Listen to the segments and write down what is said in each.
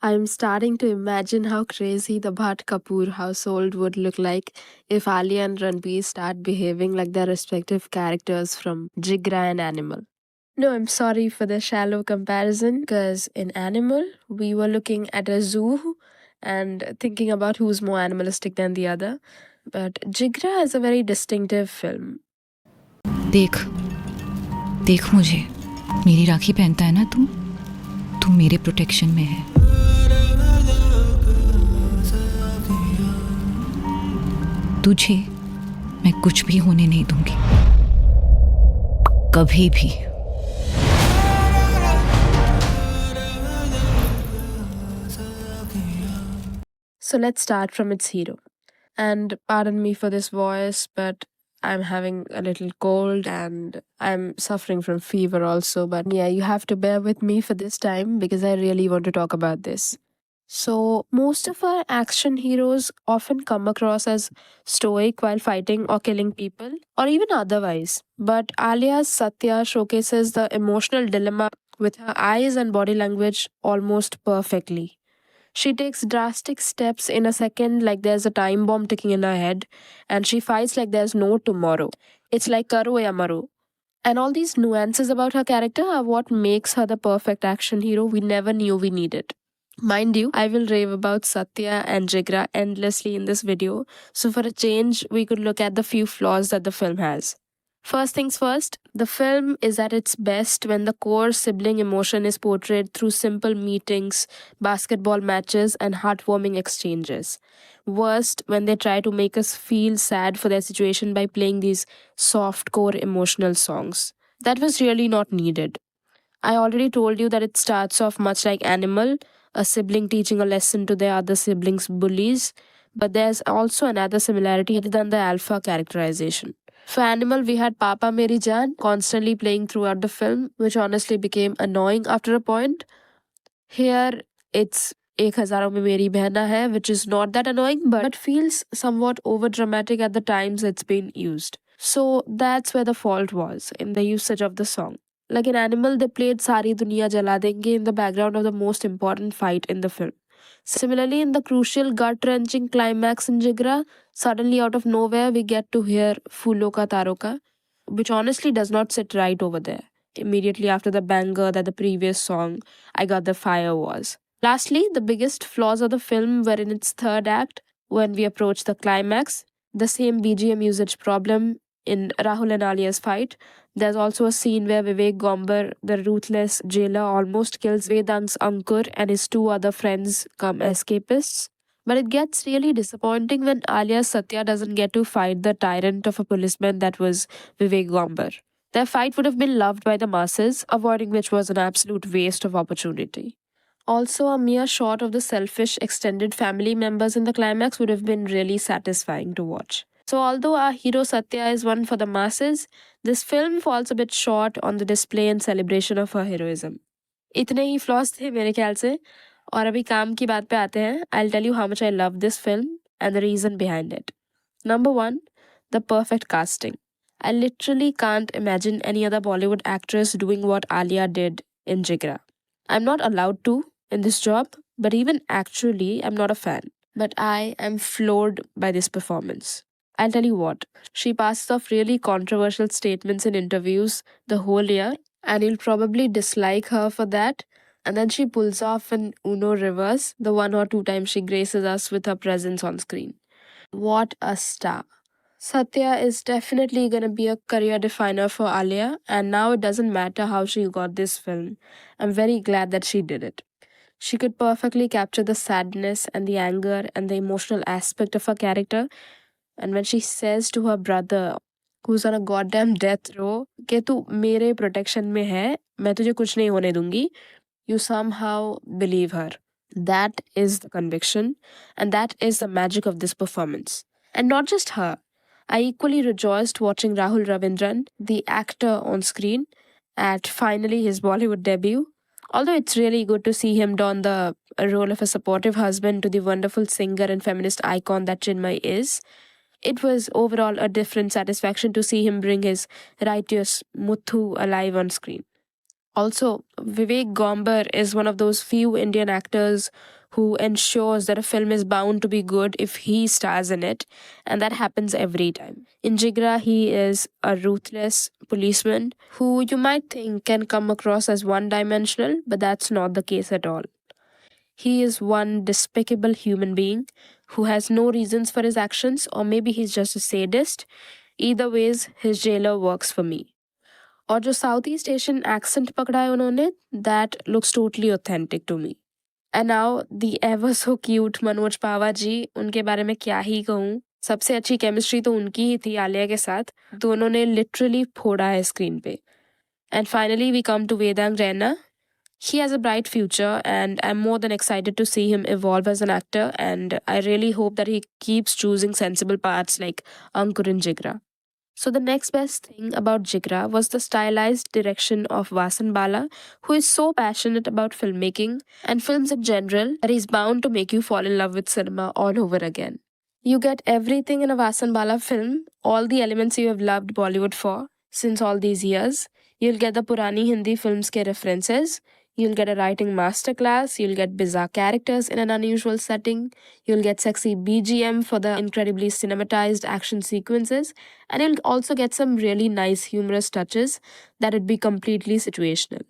I'm starting to imagine how crazy the Bhatt Kapoor household would look like if Ali and Ranbir start behaving like their respective characters from Jigra and Animal. No, I'm sorry for the shallow comparison because in Animal, we were looking at a zoo and thinking about who's more animalistic than the other. But Jigra is a very distinctive film. देख देख मुझे मेरी राखी पहनता है ना तू मेरे protection में है। तुझे मैं कुछ भी होने नहीं दूंगी कभी भी। So let's start from its hero. And pardon me for this voice, but I'm having a little cold and I'm suffering from fever also. But yeah, you have to bear with me for this time because I really want to talk about this. So, most of our action heroes often come across as stoic while fighting or killing people, or even otherwise. But Alia's Satya showcases the emotional dilemma with her eyes and body language almost perfectly. She takes drastic steps in a second, like there's a time bomb ticking in her head, and she fights like there's no tomorrow. It's like Karo ya Maro. And all these nuances about her character are what makes her the perfect action hero we never knew we needed. Mind you, I will rave about Satya and Jigra endlessly in this video, so for a change, we could look at the few flaws that the film has. First things first, the film is at its best when the core sibling emotion is portrayed through simple meetings, basketball matches, and heartwarming exchanges. Worst, when they try to make us feel sad for their situation by playing these soft core emotional songs. That was really not needed. I already told you that it starts off much like Animal, a sibling teaching a lesson to their other siblings' bullies, but there's also another similarity other than the alpha characterization. For Animal, we had Papa Meri Jaan constantly playing throughout the film, which honestly became annoying after a point. Here, it's Ek Hazaron Mein Meri Behna Hai, which is not that annoying but feels somewhat over dramatic at the times it's been used. So that's where the fault was, in the usage of the song. Like in Animal, they played Sari Duniya Jala Denge in the background of the most important fight in the film. Similarly, in the crucial gut-wrenching climax in Jigra, suddenly out of nowhere we get to hear Fulo Ka Taro Ka, which honestly does not sit right over there, immediately after the banger that the previous song, I Got the Fire, was. Lastly, the biggest flaws of the film were in its third act, when we approach the climax. The same BGM usage problem in Rahul and Alia's fight. There's also a scene where Vivek Gomber, the ruthless jailer, almost kills Vedang's Ankur and his two other friends come escapists. But it gets really disappointing when Alia Satya doesn't get to fight the tyrant of a policeman that was Vivek Gomber. Their fight would have been loved by the masses, avoiding which was an absolute waste of opportunity. Also, a mere shot of the selfish extended family members in the climax would have been really satisfying to watch. So, although our hero Satya is one for the masses, this film falls a bit short on the display and celebration of her heroism. इतने ही floss थे मेरे ख्याल से और अभी काम की बात पे आते हैं. I'll tell you how much I love this film and the reason behind it. Number one, the perfect casting. I literally can't imagine any other Bollywood actress doing what Alia did in Jigra. I'm not allowed to in this job, but even actually, I'm not a fan. But I am floored by this performance. I'll tell you what, she passes off really controversial statements in interviews the whole year, and you'll probably dislike her for that. And then she pulls off an Uno reverse the one or two times she graces us with her presence on screen. What a star. Satya is definitely going to be a career definer for Alia, and now it doesn't matter how she got this film. I'm very glad that she did it. She could perfectly capture the sadness and the anger and the emotional aspect of her character. And when she says to her brother, who's on a goddamn death row, कि तू मेरे protection में है, मैं तुझे कुछ नहीं होने दूंगी, you somehow believe her. That is the conviction, and that is the magic of this performance. And not just her. I equally rejoiced watching Rahul Ravindran, the actor on screen, at finally his Bollywood debut. Although it's really good to see him don the role of a supportive husband to the wonderful singer and feminist icon that Chinmay is, it was overall a different satisfaction to see him bring his righteous Muthu alive on screen. Also, Vivek Gomber is one of those few Indian actors who ensures that a film is bound to be good if he stars in it, and that happens every time. In Jigra, he is a ruthless policeman who you might think can come across as one dimensional, but that's not the case at all. He is one despicable human being who has no reasons for his actions, or maybe he's just a sadist. Either ways, his jailer works for me. और जो south east Asian accent पकड़ा है उन्होंने, that looks totally authentic to me. And now the ever so cute Manoj Pahwa ji, उनके बारे में क्या ही कहूँ. सबसे अच्छी केमिस्ट्री तो उनकी ही थी आलिया के साथ. दोनों ने लिटरली फोड़ा है स्क्रीन पे. And finally we come to Vedang Raina. He has a bright future, and I'm more than excited to see him evolve as an actor. And I really hope that he keeps choosing sensible parts like Ankur and Jigra. So, the next best thing about Jigra was the stylized direction of Vasan Bala, who is so passionate about filmmaking and films in general that he's bound to make you fall in love with cinema all over again. You get everything in a Vasan Bala film, all the elements you have loved Bollywood for since all these years. You'll get the Purani Hindi films ke references. You'll get a writing masterclass. You'll get bizarre characters in an unusual setting. You'll get sexy BGM for the incredibly cinematized action sequences. And you'll also get some really nice humorous touches that'd be completely situational.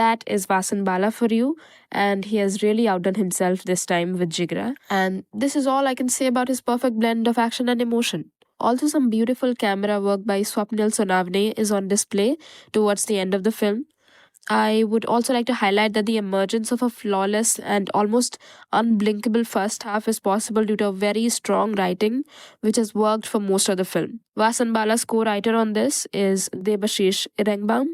That is Vasan Bala for you, and he has really outdone himself this time with Jigra. And this is all I can say about his perfect blend of action and emotion. Also, some beautiful camera work by Swapnil Sonavne is on display towards the end of the film. I would also like to highlight that the emergence of a flawless and almost unblinkable first half is possible due to a very strong writing, which has worked for most of the film. Vasan Bala's co-writer on this is Debashish Irengbaum,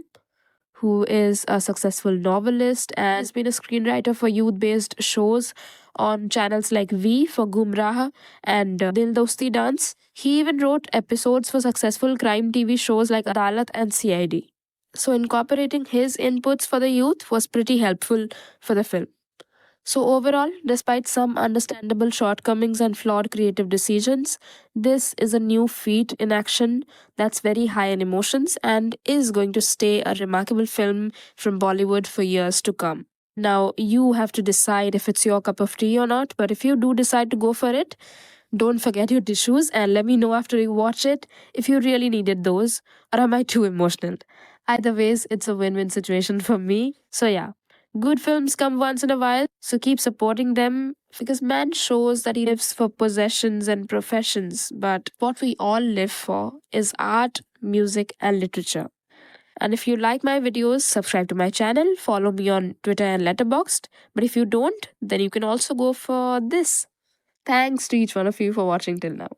who is a successful novelist and has been a screenwriter for youth-based shows on channels like V for Gumraha and Dil Dosti Dance. He even wrote episodes for successful crime TV shows like Adalat and CID. So incorporating his inputs for the youth was pretty helpful for the film. So overall, despite some understandable shortcomings and flawed creative decisions, this is a new feat in action that's very high in emotions and is going to stay a remarkable film from Bollywood for years to come. Now, you have to decide if it's your cup of tea or not, but if you do decide to go for it, don't forget your tissues and let me know after you watch it if you really needed those, or am I too emotional? Either ways, it's a win-win situation for me. So yeah, good films come once in a while, so keep supporting them because man shows that he lives for possessions and professions, but what we all live for is art, music, and literature. And if you like my videos, subscribe to my channel, follow me on Twitter and Letterboxd. But if you don't, then you can also go for this. Thanks to each one of you for watching till now.